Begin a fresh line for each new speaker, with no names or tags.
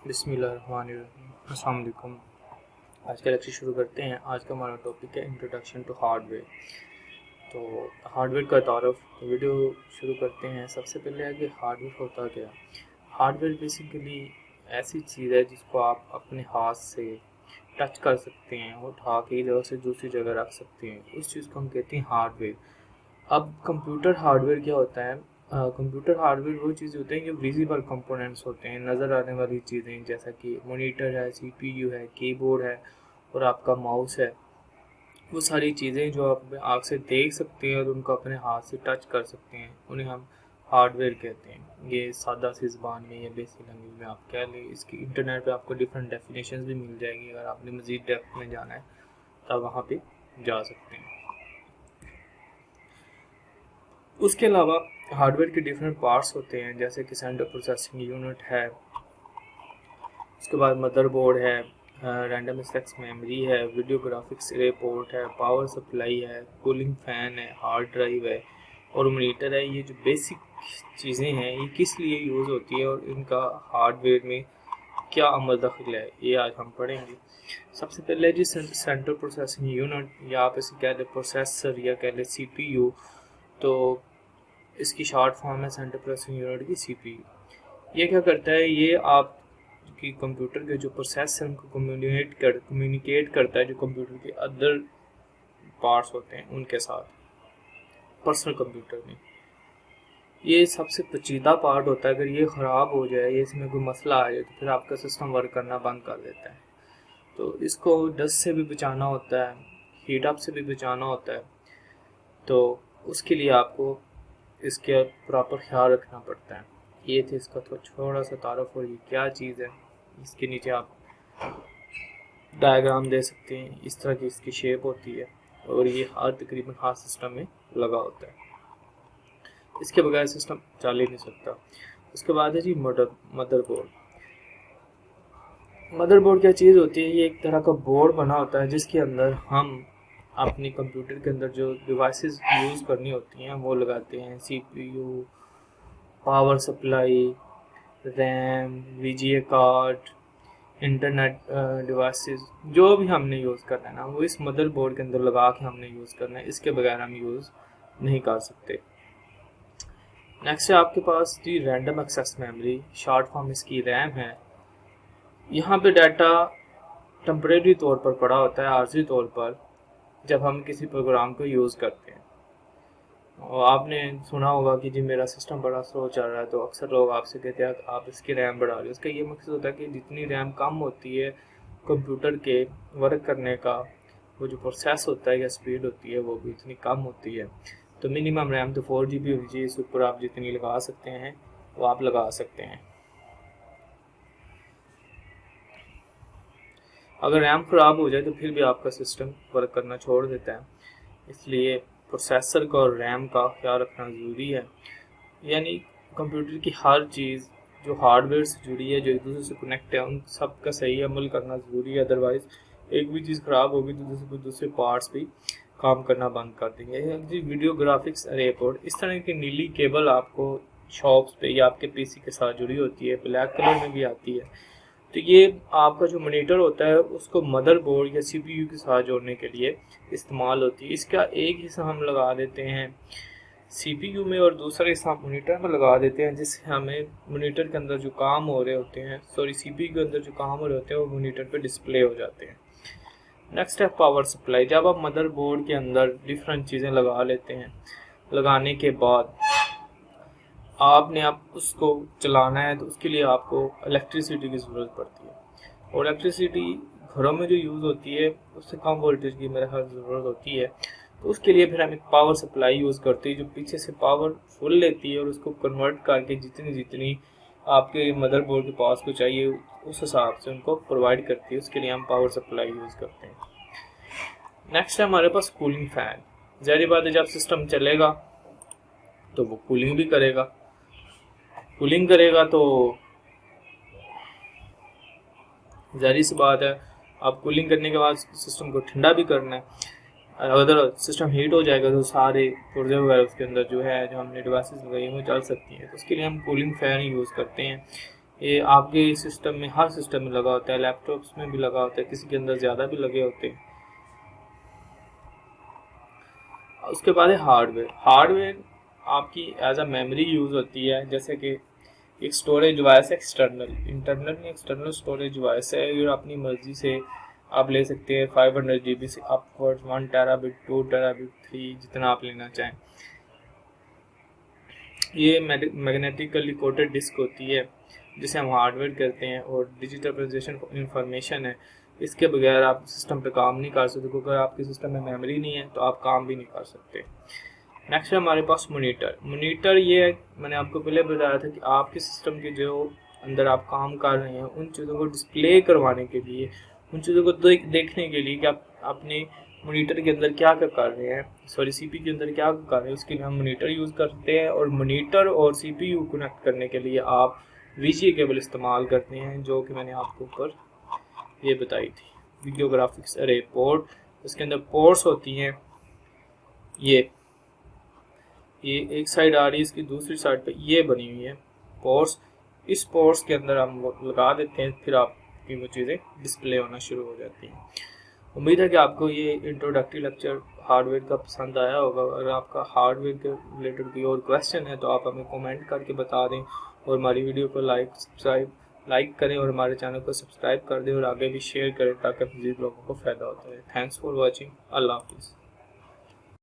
बिस्मिल्लाहिर्रहमानिर्रहीम। अस्सलाम वालेकुम। आज का लेक्चर शुरू करते हैं। आज का हमारा टॉपिक है इंट्रोडक्शन टू हार्डवेयर। तो हार्डवेयर का तारुफ, तो वीडियो शुरू करते हैं। सबसे पहले है कि हार्डवेयर होता क्या। हार्डवेयर बेसिकली ऐसी चीज़ है जिसको आप अपने हाथ से टच कर सकते हैं, उठा के एक जगह से दूसरी जगह रख सकते हैं। उस चीज़ को हम कहते हैं हार्डवेयर। अब कंप्यूटर हार्डवेयर क्या होता है। कंप्यूटर हार्डवेयर वो चीज़ होते हैं जो विजिबल कंपोनेंट्स होते हैं, नज़र आने वाली चीज़ें, जैसा कि मॉनिटर है, सीपीयू है, कीबोर्ड है और आपका माउस है। वो सारी चीज़ें जो आप आँख से देख सकते हैं और उनको अपने हाथ से टच कर सकते हैं, उन्हें हम हार्डवेयर कहते हैं। ये सादा सी ज़बान में या बेसिक लैंग्वेज में आप कह लें। इसकी इंटरनेट पे आपको डिफरेंट डेफिनेशंस भी मिल जाएगी। अगर आपने मज़ीद डेप्थ में जाना है तब वहाँ पे जा सकते हैं। उसके अलावा हार्डवेयर के डिफरेंट पार्ट्स होते हैं, जैसे कि सेंट्रल प्रोसेसिंग यूनिट है, उसके बाद मदरबोर्ड है, रैंडम एक्सेस मेमोरी है, वीडियो ग्राफिक्स अरे पोर्ट है, पावर सप्लाई है, कूलिंग फैन है, हार्ड ड्राइव है और मॉनिटर है। ये जो बेसिक चीज़ें हैं ये किस लिए यूज़ होती है और इनका हार्डवेयर में क्या अमल दखल है, ये आज हम पढ़ेंगे। सबसे पहले जी सेंट्रल प्रोसेसिंग यूनिट, या आप इसे कह लें प्रोसेसर या कह लें सीपीयू। तो इसकी शॉर्ट फॉर्म है सेंट्रल प्रोसेसिंग यूनिट की सीपीयू। ये क्या करता है, ये आप कि कंप्यूटर के जो प्रोसेस है उनको कम्युनिकेट करता है जो कंप्यूटर के अदर पार्ट्स होते हैं उनके साथ। पर्सनल कंप्यूटर में ये सबसे पेचीदा पार्ट होता है। अगर ये ख़राब हो जाए या इसमें कोई मसला आ जाए तो फिर आपका सिस्टम वर्क करना बंद कर देता है। तो इसको डस्ट से भी बचाना होता है, हीट अप से भी बचाना होता है। तो उसके लिए आपको इसके प्रॉपर ख्याल रखना पड़ता है। ये थे इसका तो थोड़ा सा तारुफ और ये क्या चीज़ है। इसके नीचे आप डायग्राम दे सकते हैं, इस तरह की इसकी शेप होती है और ये तकरीबन हर सिस्टम में लगा होता है। इसके बगैर सिस्टम चल ही नहीं सकता। उसके बाद है जी मदरबोर्ड। मदरबोर्ड क्या चीज़ होती है, ये एक तरह का बोर्ड बना होता है जिसके अंदर हम अपने कंप्यूटर के अंदर जो डिवाइसेस यूज़ करनी होती हैं वो लगाते हैं। CPU, power supply, RAM, VGA card, internet devices, जो भी हमने यूज़ करना है ना वो इस मदरबोर्ड के अंदर लगा के हमने यूज़ करना है। इसके बगैर हम यूज़ नहीं कर सकते। नेक्स्ट है आपके पास जी random access memory, short form इसकी रैम है। यहाँ पे डाटा टेम्परेरी तौर पर पड़ा होता है, आर्जी तौर पर, जब हम किसी प्रोग्राम को यूज़ करते हैं। और आपने सुना होगा कि जी मेरा सिस्टम बड़ा स्लो चल रहा है, तो अक्सर लोग आपसे कहते हैं आप इसकी रैम बढ़ा रहे हो। इसका ये मकसद होता है कि जितनी रैम कम होती है कंप्यूटर के वर्क करने का वो जो प्रोसेस होता है या स्पीड होती है वो भी इतनी कम होती है। तो मिनिमम रैम तो 4 GB होनी चाहिए। इस ऊपर आप जितनी लगा सकते हैं वो आप लगा सकते हैं। अगर रैम ख़राब हो जाए तो फिर भी आपका सिस्टम वर्क करना छोड़ देता है। इसलिए प्रोसेसर का और रैम का ख्याल रखना ज़रूरी है। यानी कंप्यूटर की हर चीज़ जो हार्डवेयर से जुड़ी है, जो एक दूसरे से कनेक्ट है, उन सब का सही अमल करना ज़रूरी है। अदरवाइज़ एक भी चीज़ ख़राब होगी तो दूसरे पार्ट्स भी काम करना बंद कर देंगे। जी वीडियो ग्राफिक्स अरे पोर्ट, इस तरह की नीली केबल आपको शॉप्स पे या आपके पीसी के साथ जुड़ी होती है, ब्लैक कलर में भी आती है। तो ये आपका जो मॉनिटर होता है उसको मदरबोर्ड या सीपीयू के साथ जोड़ने के लिए इस्तेमाल होती है। इसका एक हिस्सा हम लगा देते हैं सीपीयू में और दूसरा हिस्सा मॉनिटर में लगा देते हैं, जिससे हमें मॉनिटर के अंदर जो काम हो रहे होते हैं, सीपीयू के अंदर जो काम हो रहे होते हैं वो मॉनिटर पे डिस्प्ले हो जाते हैं। नेक्स्ट है पावर सप्लाई। जब आप मदरबोर्ड के अंदर डिफरेंट चीज़ें लगा लेते हैं, लगाने के बाद आपने उसको चलाना है तो उसके लिए आपको इलेक्ट्रिसिटी की ज़रूरत पड़ती है। और इलेक्ट्रिसिटी घरों में जो यूज़ होती है उससे कम वोल्टेज की मेरे ख्याल ज़रूरत होती है। तो उसके लिए फिर हम एक पावर सप्लाई यूज़ करते हैं जो पीछे से पावर फुल लेती है और उसको कन्वर्ट करके जितनी आपके मदरबोर्ड के पास को चाहिए उस हिसाब से उनको प्रोवाइड करती है। उसके लिए हम पावर सप्लाई यूज़ करते हैं। नेक्स्ट है हमारे पास कूलिंग फ़ैन। ज़ाहिर बात है जब सिस्टम चलेगा तो वो कूलिंग भी करेगा। कूलिंग करेगा तो ज़ाहिर सी बात है आप कूलिंग करने के बाद सिस्टम को ठंडा भी करना है। अगर सिस्टम हीट हो जाएगा तो सारे पुर्जे वगैरह उसके अंदर जो है जो हमने डिवाइसेस लगाई वो चल सकती हैं। तो उसके लिए हम कूलिंग फ़ैन यूज़ करते हैं। ये आपके सिस्टम में, हर सिस्टम में लगा होता है, लैपटॉप्स में भी लगा होता है, किसी के अंदर ज़्यादा भी लगे होते हैं। उसके बाद है हार्डवेयर। हार्डवेयर आपकी एज अ मेमोरी यूज़ होती है, जैसे कि एक स्टोरेज डिवाइस है एक्सटर्नल, इंटरनल में एक्सटर्नल स्टोरेज डिवाइस है, ये अपनी मर्जी से आप ले सकते हैं 500 GB से अपवर्ड, 1 टेराबिट, 2 टेराबिट, 3, जितना आप लेना चाहें। ये मैग्नेटिकली कोटेड डिस्क होती है जिसे हम हार्डवेयर कहते हैं, और डिजिटल प्रेजेंटेशन इंफॉर्मेशन है, इसके बगैर आप सिस्टम पे काम नहीं कर सकते, क्योंकि अगर आपके सिस्टम में मेमोरी नहीं है तो आप काम भी नहीं कर सकते। नेक्स्ट है हमारे पास मोनीटर। मोनीटर ये मैंने आपको पहले बताया था कि आपके सिस्टम के जो अंदर आप काम कर रहे हैं उन चीज़ों को डिस्प्ले करवाने के लिए, उन चीज़ों को देखने के लिए कि आप अपने मोनीटर के अंदर क्या क्या कर रहे हैं, सॉरी सीपीयू के अंदर क्या कर रहे हैं, उसके लिए हम मोनीटर यूज़ करते हैं। और मोनीटर और सीपीयू कनेक्ट करने के लिए आप वीजीए केबल इस्तेमाल करते हैं, जो कि मैंने आपको ऊपर ये बताई थी, वीडियो ग्राफिक्स अरे पोर्ट। उसके अंदर पोर्ट्स होती हैं, ये एक साइड आ रही है, इसकी दूसरी साइड पे ये बनी हुई है पोर्ट्स। इस पोर्ट्स के अंदर हम लगा देते हैं, फिर आपकी वो चीज़ें डिस्प्ले होना शुरू हो जाती हैं। उम्मीद है कि आपको ये इंट्रोडक्टरी लेक्चर हार्डवेयर का पसंद आया होगा। अगर आपका हार्डवेयर के रिलेटेड कोई और क्वेश्चन है तो आप हमें कमेंट करके बता दें, और हमारी वीडियो को लाइक करें और हमारे चैनल को सब्सक्राइब कर दें और आगे भी शेयर करें ताकि मज़ीद लोगों को फ़ायदा होता है। Thanks for watching. अल्लाह हाफिज़।